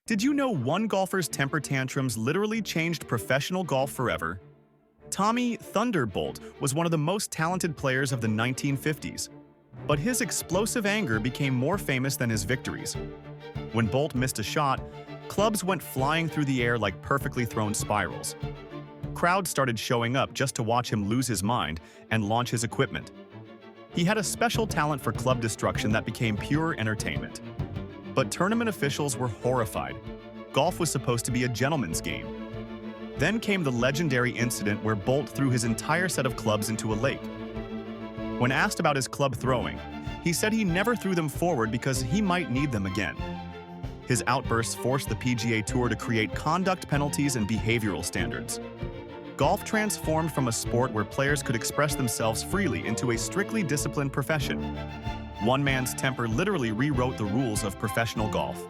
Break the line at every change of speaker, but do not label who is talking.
Did you know one golfer's temper tantrums literally changed professional golf forever? Tommy Thunderbolt was one of the most talented players of the 1950s, but his explosive anger became more famous than his victories. When Bolt missed a shot, clubs went flying through the air like perfectly thrown spirals. Crowds started showing up just to watch him lose his mind and launch his equipment. He had a special talent for club destruction that became pure entertainment. But tournament officials were horrified. Golf was supposed to be a gentleman's game. Then came the legendary incident where Bolt threw his entire set of clubs into a lake. When asked about his club throwing, he said he never threw them forward because he might need them again. His outbursts forced the PGA Tour to create conduct penalties and behavioral standards. Golf transformed from a sport where players could express themselves freely into a strictly disciplined profession. One man's temper literally rewrote the rules of professional golf.